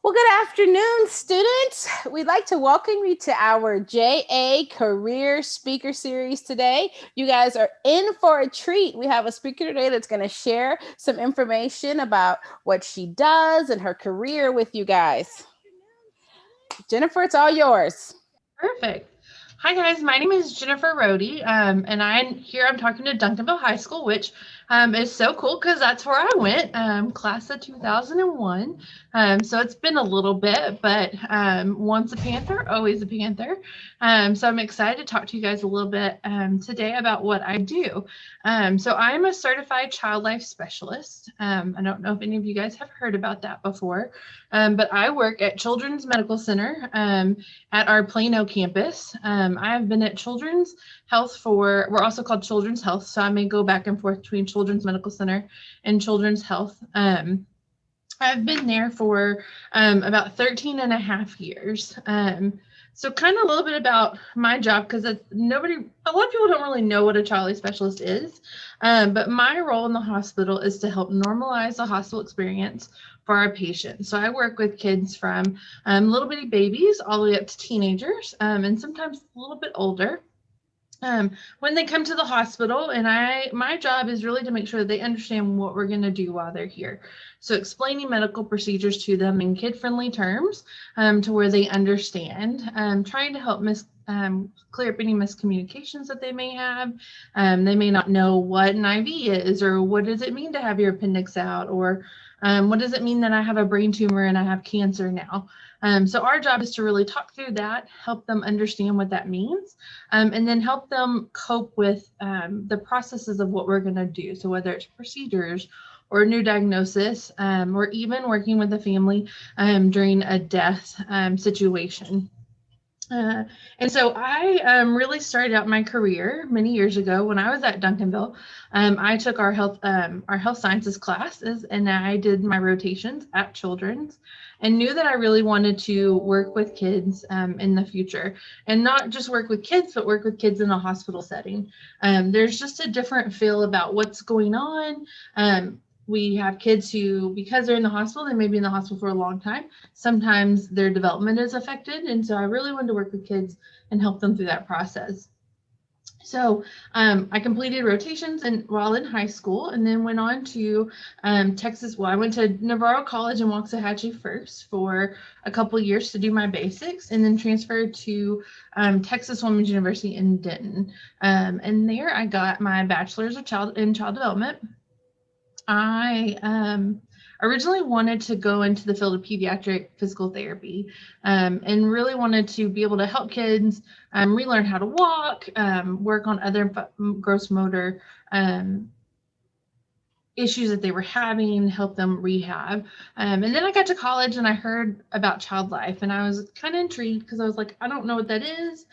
Well, good afternoon, students. We'd like to welcome you to our JA Career Speaker Series today. You guys are in for a treat. We have a speaker today that's going to share some information about what she does and her career with you guys. Jennifer, it's all yours. Perfect. Hi guys, my name is Jennifer Rohde, and I'm talking to Duncanville High School, which is so cool because that's where I went, class of 2001. So it's been a little bit, but once a Panther, always a Panther. So I'm excited to talk to you guys a little bit today about what I do. So I'm a certified child life specialist. I don't know if any of you guys have heard about that before, but I work at Children's Medical Center at our Plano campus. I have been at Children's Health we're also called Children's Health, so I may go back and forth between Children's Medical Center and Children's Health. I've been there for about 13 and a half years. So kind of a little bit about my job, because a lot of people don't really know what a child life specialist is. But my role in the hospital is to help normalize the hospital experience for our patients. So I work with kids from little bitty babies all the way up to teenagers, and sometimes a little bit older. When they come to the hospital, and my job is really to make sure that they understand what we're going to do while they're here. So explaining medical procedures to them in kid-friendly terms, to where they understand, trying to help clear up any miscommunications that they may have. They may not know what an IV is, or what does it mean to have your appendix out, or what does it mean that I have a brain tumor and I have cancer now. So our job is to really talk through that, help them understand what that means, and then help them cope with the processes of what we're going to do. So whether it's procedures or a new diagnosis, or even working with the family during a death situation. And so I really started out my career many years ago when I was at Duncanville. I took our health sciences classes, and I did my rotations at Children's, and knew that I really wanted to work with kids in the future, and not just work with kids, but work with kids in a hospital setting. There's just a different feel about what's going on. We have kids who, because they're in the hospital, they may be in the hospital for a long time. Sometimes their development is affected. And so I really wanted to work with kids and help them through that process. So I completed rotations while in high school, and then went on to Texas. Well, I went to Navarro College in Waxahachie first for a couple of years to do my basics, and then transferred to Texas Women's University in Denton. And there I got my bachelor's of child development. I originally wanted to go into the field of pediatric physical therapy, and really wanted to be able to help kids relearn how to walk, work on other gross motor issues that they were having, help them rehab. And then I got to college and I heard about child life, and I was kind of intrigued because I was like, I don't know what that is.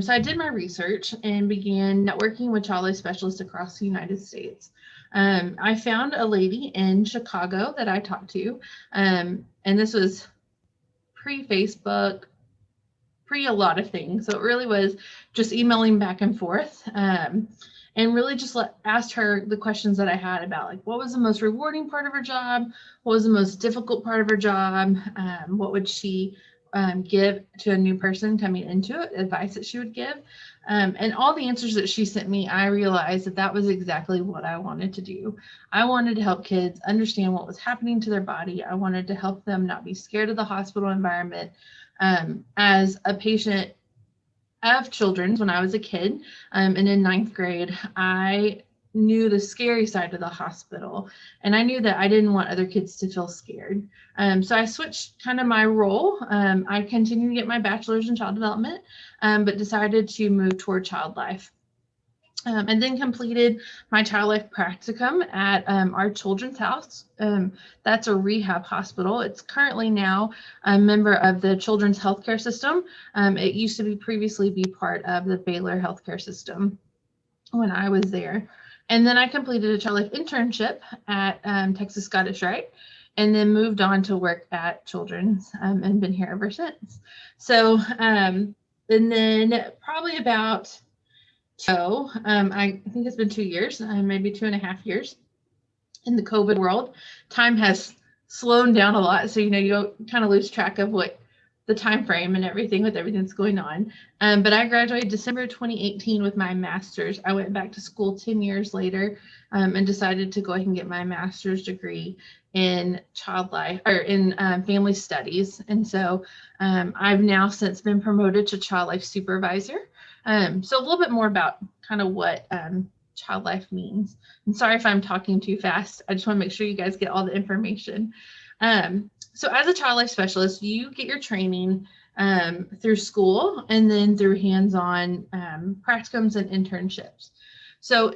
So I did my research and began networking with child life specialists across the United States. I found a lady in Chicago that I talked to, and this was pre-Facebook, pre a lot of things. So it really was just emailing back and forth, and really just asked her the questions that I had about, like, what was the most rewarding part of her job? What was the most difficult part of her job? What would she give to a new person coming into it, advice that she would give. And all the answers that she sent me, I realized that was exactly what I wanted to do. I wanted to help kids understand what was happening to their body. I wanted to help them not be scared of the hospital environment. As a patient of Children's when I was a kid, and in ninth grade, I knew the scary side of the hospital, and I knew that I didn't want other kids to feel scared. So I switched kind of my role. I continued to get my bachelor's in child development, but decided to move toward child life. And then completed my child life practicum at our Children's House. That's a rehab hospital. It's currently now a member of the Children's Healthcare System. It used to previously be part of the Baylor Healthcare System when I was there. And then I completed a child life internship at Texas Scottish Rite, and then moved on to work at Children's, and been here ever since. So, and then probably about I think it's been 2 years, maybe 2.5 years in the COVID world. Time has slowing down a lot. So, you kind of lose track of what the time frame and everything with everything that's going on. But I graduated December 2018 with my master's. I went back to school 10 years later and decided to go ahead and get my master's degree in child life or in family studies. And so I've now since been promoted to child life supervisor. So a little bit more about kind of what child life means. And sorry if I'm talking too fast. I just want to make sure you guys get all the information. So as a child life specialist, you get your training through school and then through hands-on practicums and internships. So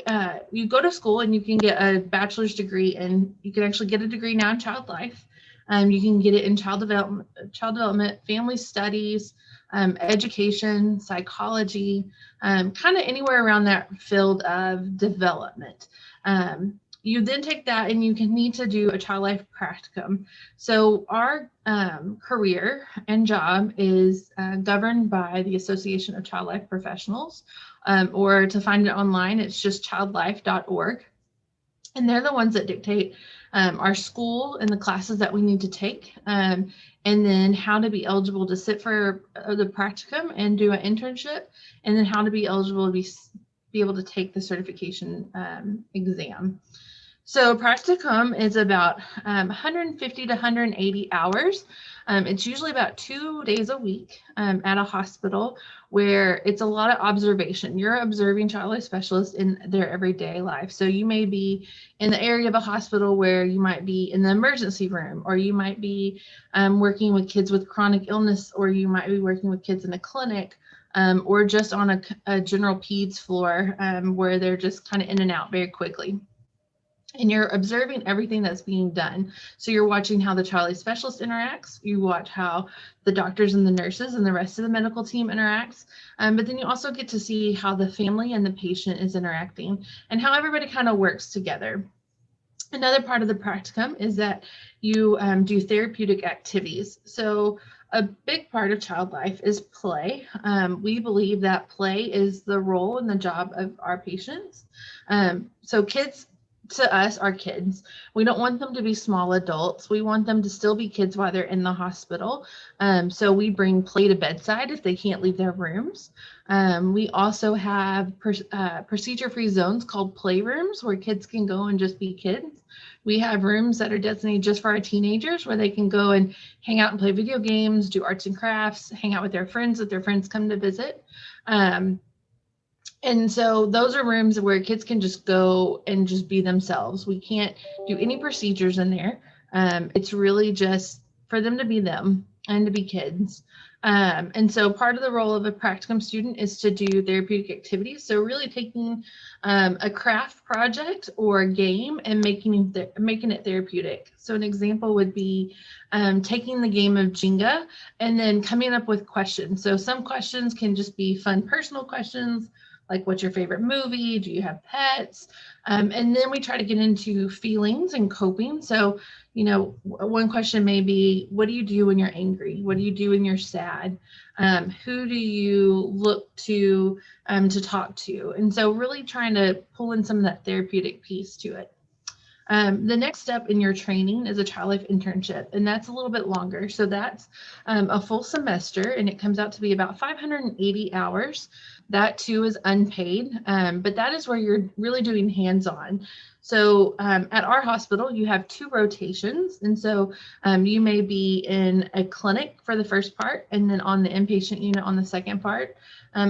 you go to school and you can get a bachelor's degree, and you can actually get a degree now in child life. You can get it in child development, family studies, education, psychology, kind of anywhere around that field of development. You then take that and you can need to do a child life practicum. So our career and job is governed by the Association of Child Life Professionals, or to find it online, it's just childlife.org. And they're the ones that dictate our school and the classes that we need to take, and then how to be eligible to sit for the practicum and do an internship, and then how to be eligible to be able to take the certification exam. So practicum is about 150 to 180 hours. It's usually about 2 days a week at a hospital, where it's a lot of observation. You're observing child life specialists in their everyday life. So you may be in the area of a hospital where you might be in the emergency room, or you might be working with kids with chronic illness, or you might be working with kids in a clinic, or just on a general peds floor where they're just kind of in and out very quickly. And you're observing everything that's being done. So you're watching how the child life specialist interacts. You watch how the doctors and the nurses and the rest of the medical team interacts. But then you also get to see how the family and the patient is interacting and how everybody kind of works together. Another part of the practicum is that you do therapeutic activities. So a big part of child life is play. We believe that play is the role and the job of our patients. So kids, to us, are kids. We don't want them to be small adults. We want them to still be kids while they're in the hospital. So we bring play to bedside if they can't leave their rooms. We also have procedure-free zones called playrooms, where kids can go and just be kids. We have rooms that are designated just for our teenagers, where they can go and hang out and play video games, do arts and crafts, hang out with their friends if their friends come to visit. And so those are rooms where kids can just go and just be themselves. We can't do any procedures in there. It's really just for them to be them and to be kids. And so part of the role of a practicum student is to do therapeutic activities. So really taking a craft project or a game and making it therapeutic. So an example would be taking the game of Jenga and then coming up with questions. So some questions can just be fun personal questions, like what's your favorite movie? Do you have pets? And then we try to get into feelings and coping. So, one question may be, what do you do when you're angry? What do you do when you're sad? Who do you look to talk to? And so really trying to pull in some of that therapeutic piece to it. The next step in your training is a child life internship, and that's a little bit longer. So that's a full semester, and it comes out to be about 580 hours. That too is unpaid, but that is where you're really doing hands-on. So at our hospital, you have 2 rotations. And so you may be in a clinic for the first part and then on the inpatient unit on the second part,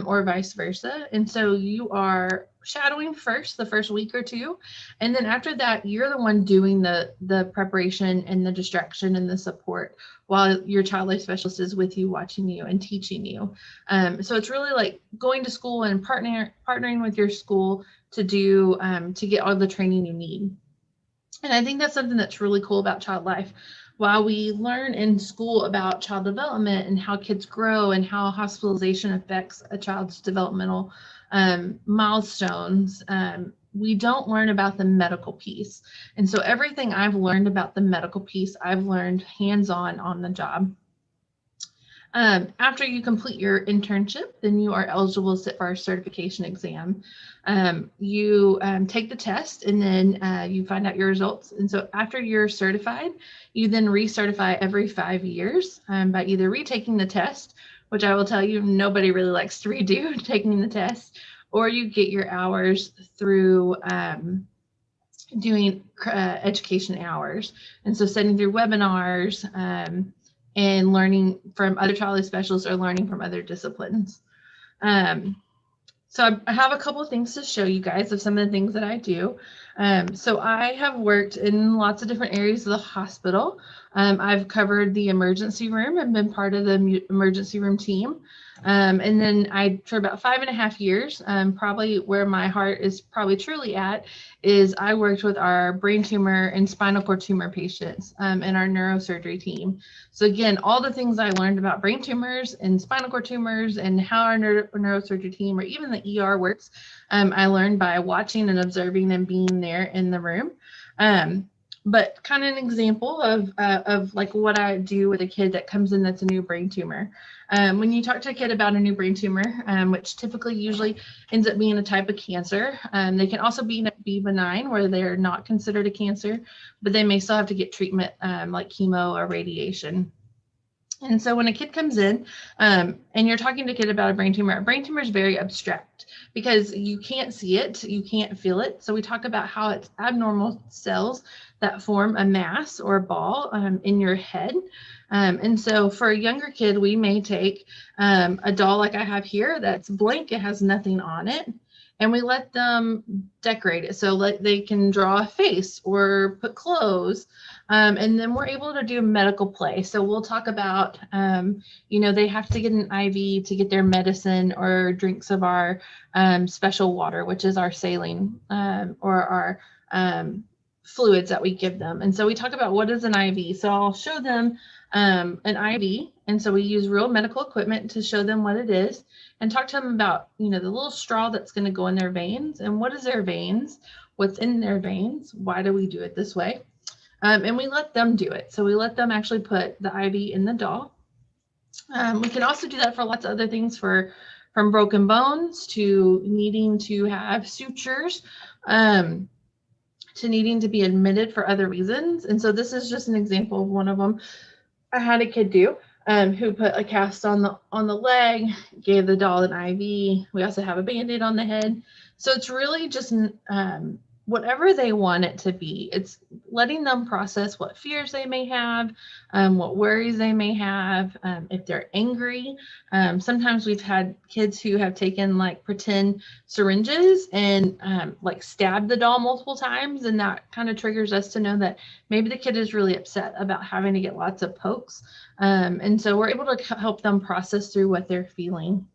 or vice versa. And so you are shadowing first, the first week or 2. And then after that, you're the one doing the preparation and the distraction and the support while your child life specialist is with you, watching you and teaching you. So it's really like going to school and partnering with your school to do to get all the training you need. And I think that's something that's really cool about child life. While we learn in school about child development and how kids grow and how hospitalization affects a child's developmental milestones, we don't learn about the medical piece. And so everything I've learned about the medical piece, I've learned hands-on on the job. After you complete your internship, then you are eligible to sit for our certification exam. You take the test and then you find out your results. And so after you're certified, you then recertify every 5 years by either retaking the test, which I will tell you, nobody really likes to redo taking the test, or you get your hours through doing education hours. And so sitting through webinars and learning from other child specialists or learning from other disciplines. Um, so I have a couple of things to show you guys of some of the things that I do. So I have worked in lots of different areas of the hospital. I've covered the emergency room and been part of the emergency room team. And then for about 5.5 years, probably where my heart is probably truly at, is I worked with our brain tumor and spinal cord tumor patients in our neurosurgery team. So again, all the things I learned about brain tumors and spinal cord tumors and how our neurosurgery team or even the ER works, I learned by watching and observing and being there in the room. But kind of an example of like what I do with a kid that comes in that's a new brain tumor. When you talk to a kid about a new brain tumor, which typically usually ends up being a type of cancer, they can also be benign where they're not considered a cancer, but they may still have to get treatment like chemo or radiation. And so when a kid comes in and you're talking to a kid about a brain tumor is very abstract because you can't see it, you can't feel it. So we talk about how it's abnormal cells that form a mass or a ball in your head. And so for a younger kid, we may take a doll like I have here that's blank, it has nothing on it. And we let them decorate it. So they can draw a face or put clothes. And then we're able to do medical play. So we'll talk about, they have to get an IV to get their medicine or drinks of our special water, which is our saline or our fluids that we give them. And so we talk about what is an IV. So I'll show them an IV. And so we use real medical equipment to show them what it is and talk to them about, the little straw that's going to go in their veins and what is their veins, what's in their veins, why do we do it this way? And we let them do it. So we let them actually put the IV in the doll. We can also do that for lots of other things from broken bones to needing to have sutures, to needing to be admitted for other reasons. And so this is just an example of one of them. I had a kid do who put a cast on the leg, gave the doll an IV. We also have a Band-Aid on the head. So it's really just whatever they want it to be. It's letting them process what fears they may have, what worries they may have, if they're angry. Sometimes we've had kids who have taken like pretend syringes and like stabbed the doll multiple times, and that kind of triggers us to know that maybe the kid is really upset about having to get lots of pokes. And so we're able to help them process through what they're feeling.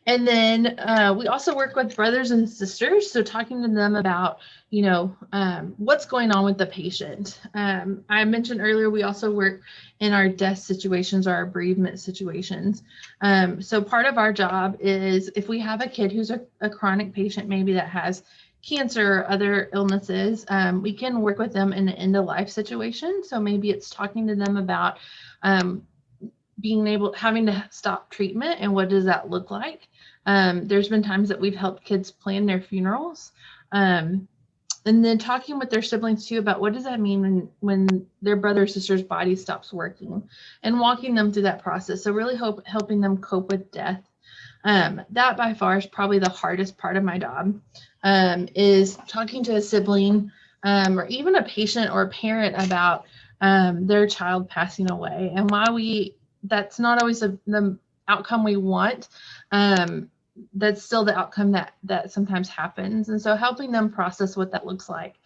And then we also work with brothers and sisters. So talking to them about, what's going on with the patient. I mentioned earlier, we also work in our death situations or our bereavement situations. So part of our job is if we have a kid who's a chronic patient, maybe that has cancer or other illnesses, we can work with them in an end of life situation. So maybe it's talking to them about having to stop treatment and what does that look like. There's been times that we've helped kids plan their funerals, and then talking with their siblings too about what does that mean when their brother or sister's body stops working, and walking them through that process. So really helping them cope with death. That by far is probably the hardest part of my job, is talking to a sibling or even a patient or a parent about their child passing away, and why that's not always the outcome we want. That's still the outcome that sometimes happens. And so helping them process what that looks like.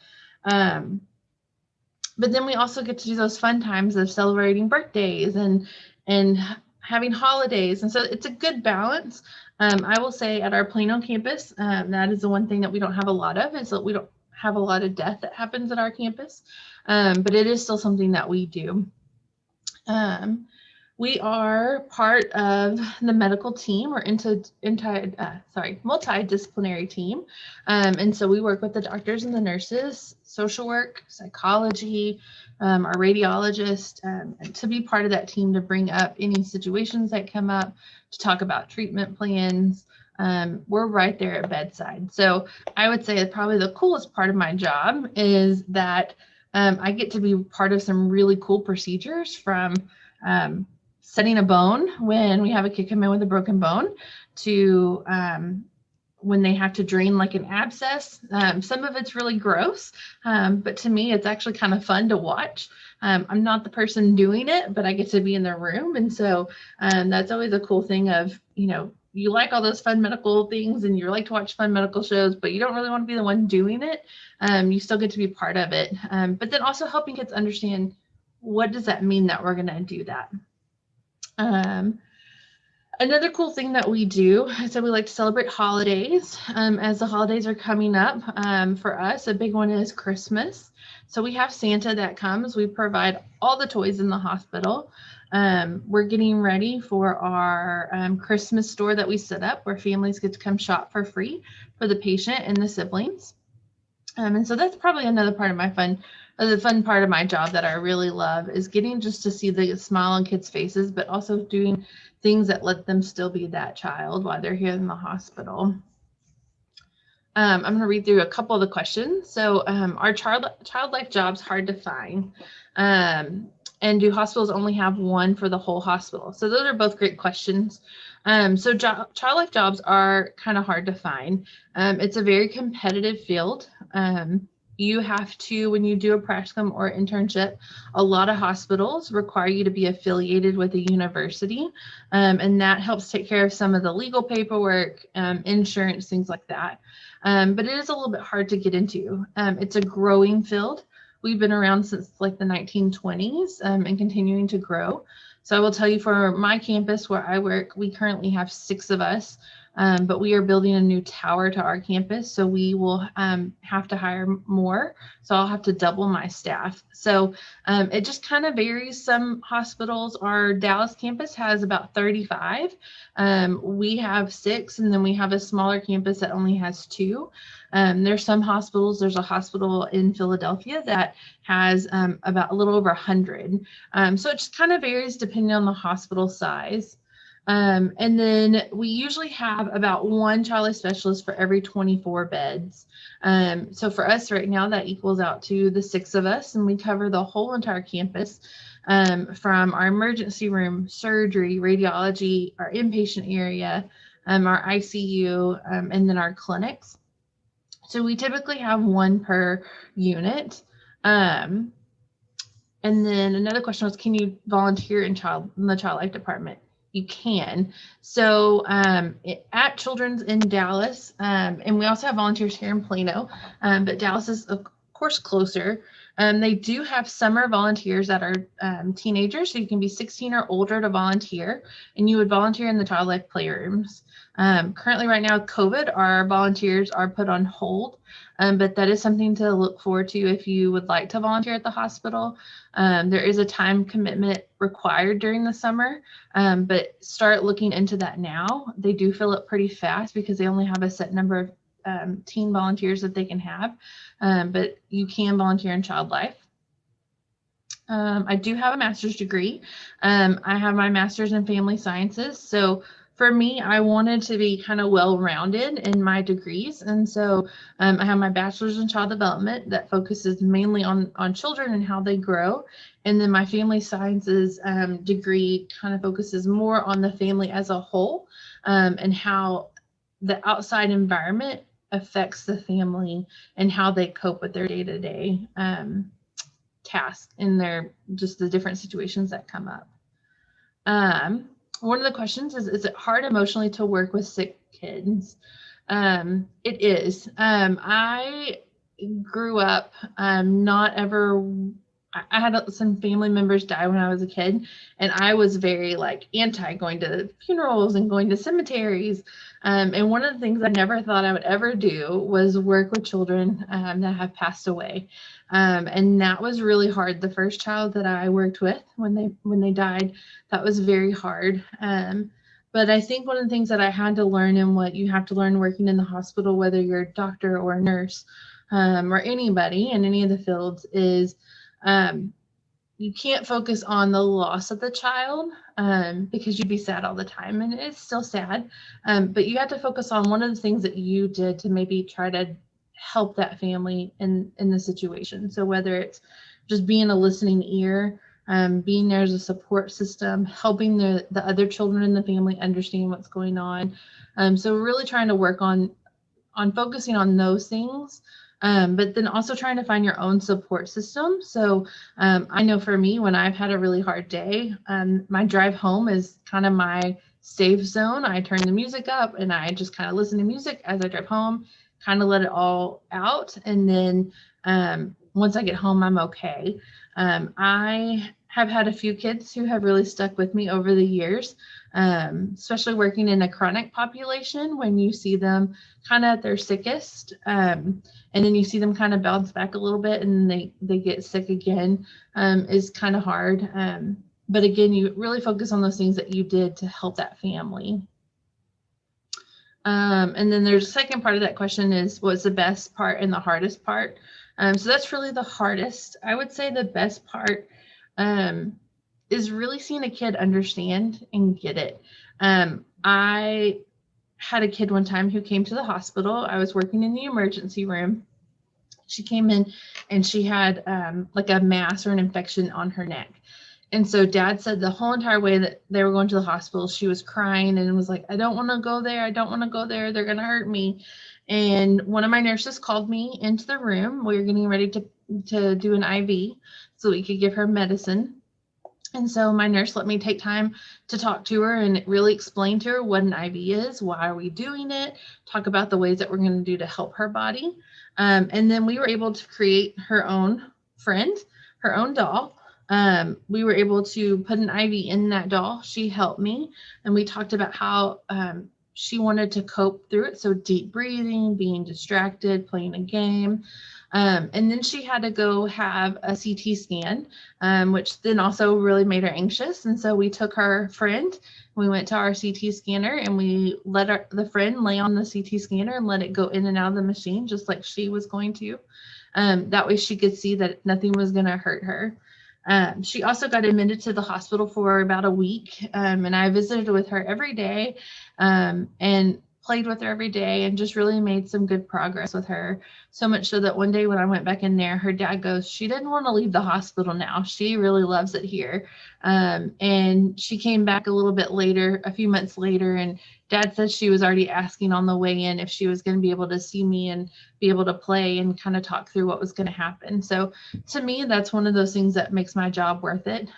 But then we also get to do those fun times of celebrating birthdays and having holidays. And so it's a good balance. I will say at our Plano campus, that is the one thing that we don't have a lot of, is that we don't have a lot of death that happens at our campus. But it is still something that we do. We are part of the medical team or multidisciplinary team. And so we work with the doctors and the nurses, social work, psychology, our radiologist, to be part of that team to bring up any situations that come up, to talk about treatment plans. We're right there at bedside. So I would say that probably the coolest part of my job is that I get to be part of some really cool procedures from um, setting a bone when we have a kid come in with a broken bone to when they have to drain like an abscess. Some of it's really gross, but to me, it's actually kind of fun to watch. I'm not the person doing it, but I get to be in the room. And so that's always a cool thing of, you like all those fun medical things and you like to watch fun medical shows, but you don't really want to be the one doing it. You still get to be part of it. But then also helping kids understand, what does that mean that we're going to do that? Um, Another cool thing that we do is that we like to celebrate holidays. As the holidays are coming up, for us, a big one is Christmas. So we have Santa that comes. We provide all the toys in the hospital. We're getting ready for our Christmas store that we set up where families get to come shop for free for the patient and the siblings. And so that's probably another part of the fun part of my job that I really love is getting just to see the smile on kids' faces, but also doing things that let them still be that child while they're here in the hospital. I'm going to read through a couple of the questions. So, are child life jobs hard to find? And do hospitals only have one for the whole hospital? So those are both great questions. Child life jobs are kind of hard to find. It's a very competitive field. You have to, when you do a practicum or internship, a lot of hospitals require you to be affiliated with a university, and that helps take care of some of the legal paperwork, insurance, things like that. But it is a little bit hard to get into. It's a growing field. We've been around since like the 1920s, and continuing to grow. So I will tell you, for my campus where I work, we currently have 6 of us, but we are building a new tower to our campus. So we will have to hire more. So I'll have to double my staff. So it just kind of varies. Some hospitals, our Dallas campus has about 35. We have 6, and then we have a smaller campus that only has 2. There's some hospitals. There's a hospital in Philadelphia that has about a little over 100. So it just kind of varies depending on the hospital size. And then we usually have about 1 child life specialist for every 24 beds. So for us right now, that equals out to the 6 of us, and we cover the whole entire campus, from our emergency room, surgery, radiology, our inpatient area, our ICU, and then our clinics. So we typically have 1 per unit. And then another question was, can you volunteer in the child life department? You can. So at Children's in Dallas, and we also have volunteers here in Plano, but Dallas is of course closer. They do have summer volunteers that are teenagers, so you can be 16 or older to volunteer, and you would volunteer in the child life playrooms. Currently, right now, COVID, our volunteers are put on hold, but that is something to look forward to if you would like to volunteer at the hospital. There is a time commitment required during the summer, but start looking into that now. They do fill up pretty fast because they only have a set number of teen volunteers that they can have, but you can volunteer in child life. I do have a master's degree. I have my master's in family sciences. So for me, I wanted to be kind of well-rounded in my degrees. And so I have my bachelor's in child development that focuses mainly on children and how they grow. And then my family sciences degree kind of focuses more on the family as a whole, and how the outside environment affects the family and how they cope with their day-to-day tasks in just the different situations that come up. One of the questions is it hard emotionally to work with sick kids? It is. I grew up not ever I had some family members die when I was a kid, and I was very like anti going to funerals and going to cemeteries. And one of the things I never thought I would ever do was work with children that have passed away. And that was really hard. The first child that I worked with when they died, that was very hard. But I think one of the things that I had to learn, and what you have to learn working in the hospital, whether you're a doctor or a nurse, or anybody in any of the fields, is um, you can't focus on the loss of the child, because you'd be sad all the time, and it's still sad. But you have to focus on one of the things that you did to maybe try to help that family in the situation. So whether it's just being a listening ear, being there as a support system, helping the other children in the family understand what's going on. So really trying to work on focusing on those things, but then also trying to find your own support system. So I know for me, when I've had a really hard day, my drive home is kind of my safe zone. I turn the music up and I just kind of listen to music as I drive home, kind of let it all out. And then once I get home, I'm okay. I have had a few kids who have really stuck with me over the years, especially working in a chronic population. When you see them kind of at their sickest, and then you see them kind of bounce back a little bit and they get sick again, is kind of hard. But again, you really focus on those things that you did to help that family. And then there's a second part of that question is, what's the best part and the hardest part? So that's really the hardest. I would say the best part is really seeing a kid understand and get it. I had a kid one time who came to the hospital. I was working in the emergency room. She came in and she had like a mass or an infection on her neck. And so dad said the whole entire way that they were going to the hospital, she was crying and was like, I don't want to go there. I don't want to go there. They're going to hurt me. And one of my nurses called me into the room. We were getting ready to do an IV so we could give her medicine. And so my nurse let me take time to talk to her and really explain to her what an IV is, why are we doing it, talk about the ways that we're going to do to help her body. And then we were able to create her own friend, her own doll. We were able to put an IV in that doll. She helped me, and we talked about how she wanted to cope through it. So deep breathing, being distracted, playing a game. And then she had to go have a CT scan, which then also really made her anxious. And so we took her friend, we went to our CT scanner, and we let the friend lay on the CT scanner and let it go in and out of the machine, just like she was going to. That way she could see that nothing was going to hurt her. She also got admitted to the hospital for about a week, and I visited with her every day, and played with her every day, and just really made some good progress with her. So much so that one day when I went back in there, her dad goes, she didn't want to leave the hospital now. She really loves it here. And she came back a little bit later, a few months later, and dad said she was already asking on the way in if she was going to be able to see me and be able to play and kind of talk through what was going to happen. So to me, that's one of those things that makes my job worth it.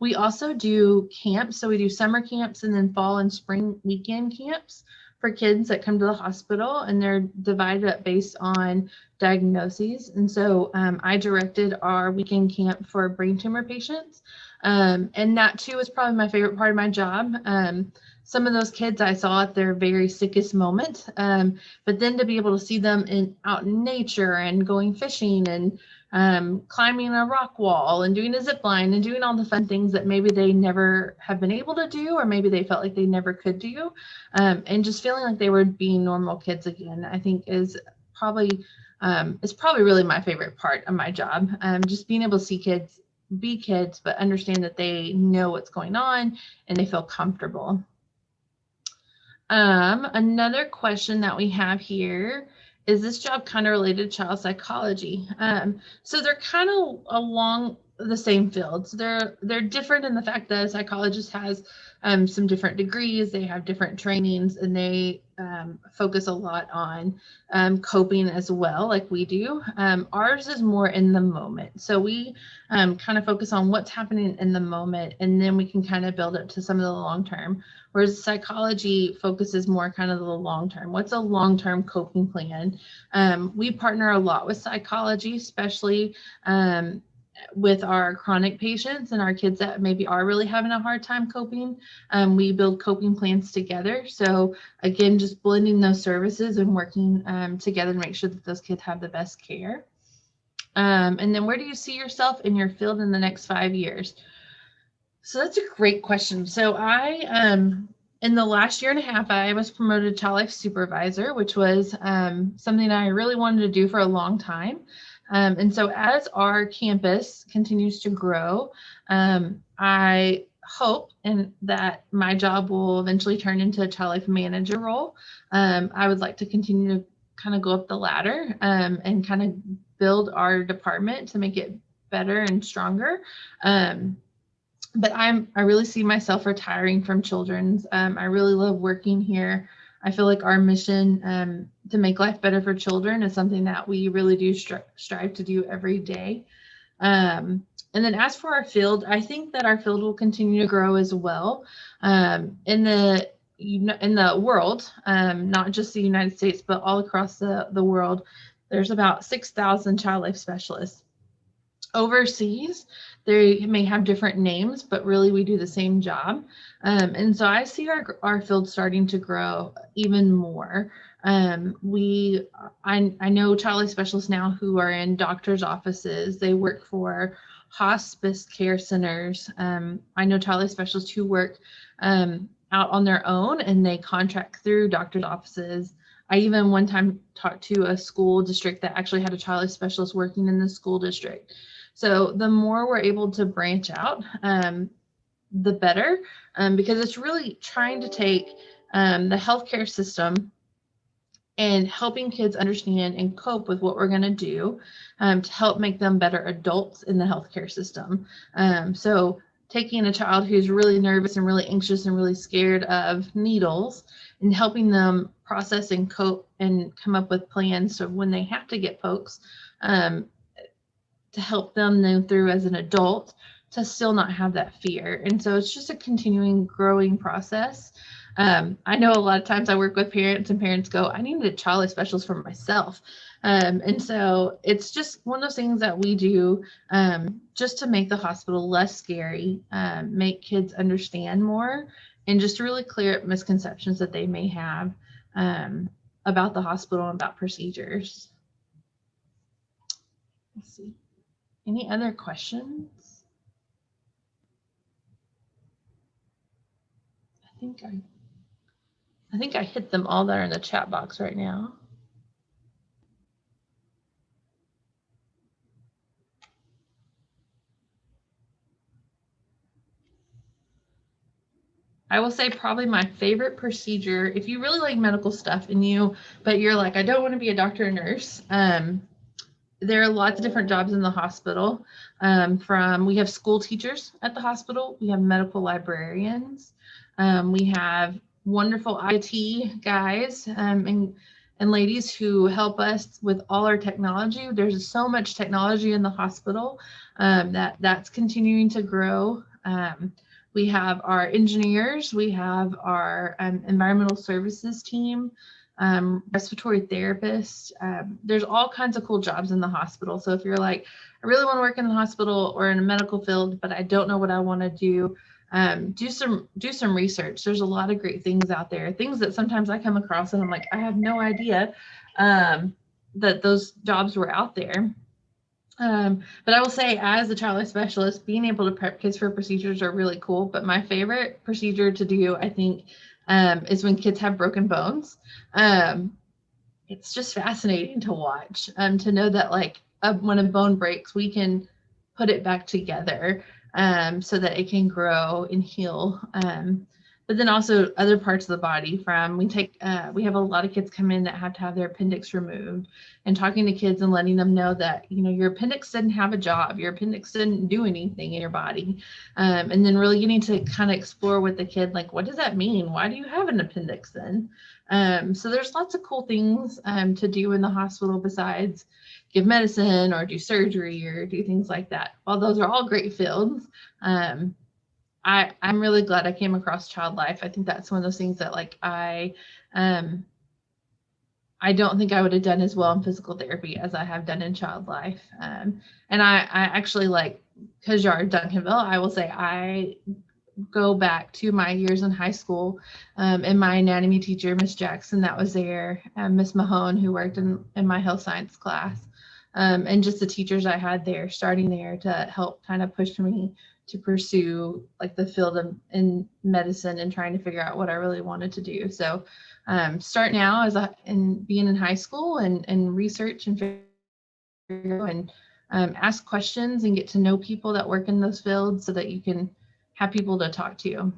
We also do camps. So we do summer camps and then fall and spring weekend camps for kids that come to the hospital, and they're divided up based on diagnoses. And so I directed our weekend camp for brain tumor patients. And that too is probably my favorite part of my job. Some of those kids I saw at their very sickest moment, but then to be able to see them out in nature and going fishing and climbing a rock wall and doing a zip line and doing all the fun things that maybe they never have been able to do, or maybe they felt like they never could do, and just feeling like they were being normal kids again, I think is probably really my favorite part of my job. Just being able to see kids be kids, but understand that they know what's going on and they feel comfortable. Another question that we have here is this job kind of related to child psychology? So they're kind of along the same fields. They're different in the fact that a psychologist has some different degrees, they have different trainings, and they focus a lot on coping as well, like we do. Ours is more in the moment. So we kind of focus on what's happening in the moment, and then we can kind of build up to some of the long term. Whereas psychology focuses more kind of the long term. What's a long-term coping plan? We partner a lot with psychology, especially with our chronic patients and our kids that maybe are really having a hard time coping. We build coping plans together. So again, just blending those services and working together to make sure that those kids have the best care. And then where do you see yourself in your field in the next 5 years? So that's a great question. So in the last year and a half, I was promoted to child life supervisor, which was something I really wanted to do for a long time. And so as our campus continues to grow, I hope and that my job will eventually turn into a child life manager role. I would like to continue to kind of go up the ladder and kind of build our department to make it better and stronger. But I really see myself retiring from children's. I really love working here. I feel like our mission to make life better for children is something that we really do strive to do every day. And then as for our field, I think that our field will continue to grow as well. In the world, not just the United States, but all across the world, there's about 6,000 child life specialists. Overseas, they may have different names, but really we do the same job. And so I see our field starting to grow even more. I know child life specialists now who are in doctors' offices. They work for hospice care centers. I know child life specialists who work out on their own and they contract through doctors' offices. I even one time talked to a school district that actually had a child life specialist working in the school district. So the more we're able to branch out, the better, because it's really trying to take the healthcare system and helping kids understand and cope with what we're going to do to help make them better adults in the healthcare system. So taking a child who's really nervous and really anxious and really scared of needles and helping them process and cope and come up with plans so when they have to get pokes, to help them move through as an adult to still not have that fear. And so it's just a continuing growing process. I know a lot of times I work with parents and parents go, I need a child life specialist for myself. And so it's just one of those things that we do just to make the hospital less scary, make kids understand more, and just to really clear up misconceptions that they may have about the hospital and about procedures. Let's see. Any other questions? I think I hit them all that are in the chat box right now. I will say probably my favorite procedure, if you really like medical stuff but you're like, I don't want to be a doctor or nurse. There are lots of different jobs in the hospital. We have school teachers at the hospital. We have medical librarians. We have wonderful IT guys and ladies who help us with all our technology. There's so much technology in the hospital that's continuing to grow. We have our engineers. We have our environmental services team. Respiratory therapist. There's all kinds of cool jobs in the hospital. So if you're like, I really want to work in the hospital or in a medical field, but I don't know what I want to do some research. There's a lot of great things out there, things that sometimes I come across and I'm like, I have no idea that those jobs were out there. But I will say, as a child life specialist, being able to prep kids for procedures are really cool. But my favorite procedure to do, I think, is when kids have broken bones. It's just fascinating to watch, to know that when a bone breaks, we can put it back together so that it can grow and heal. But then also other parts of the body we have a lot of kids come in that have to have their appendix removed, and talking to kids and letting them know that, your appendix didn't have a job, your appendix didn't do anything in your body. And then really getting to kind of explore with the kid, like, what does that mean? Why do you have an appendix then? So there's lots of cool things to do in the hospital besides give medicine or do surgery or do things like that. While those are all great fields, I'm really glad I came across child life. I think that's one of those things that I don't think I would have done as well in physical therapy as I have done in child life. And I actually like, because you're Duncanville, I will say I go back to my years in high school, and my anatomy teacher, Miss Jackson, that was there, Miss Mahone, who worked in my health science class, and just the teachers I had there, starting there to help kind of push me to pursue like the field of in medicine and trying to figure out what I really wanted to do. So start now as in being in high school and research and figure and ask questions and get to know people that work in those fields so that you can have people to talk to.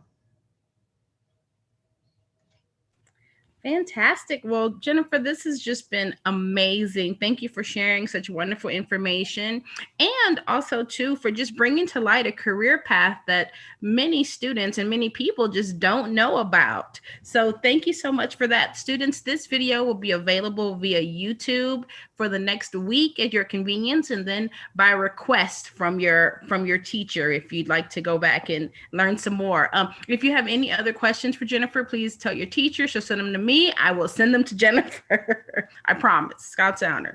Fantastic. Well, Jennifer, this has just been amazing. Thank you for sharing such wonderful information, and also too for just bringing to light a career path that many students and many people just don't know about. So thank you so much for that. Students, this video will be available via YouTube for the next week at your convenience, and then by request from your teacher if you'd like to go back and learn some more. If you have any other questions for Jennifer, please tell your teacher. She'll send them to me. I will send them to Jennifer. I promise. Scout's honor.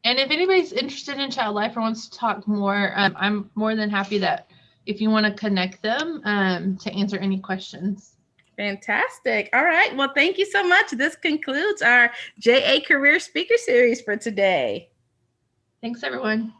And if anybody's interested in child life or wants to talk more, I'm more than happy that if you want to connect them to answer any questions. Fantastic. All right. Well, thank you so much. This concludes our JA Career Speaker Series for today. Thanks, everyone.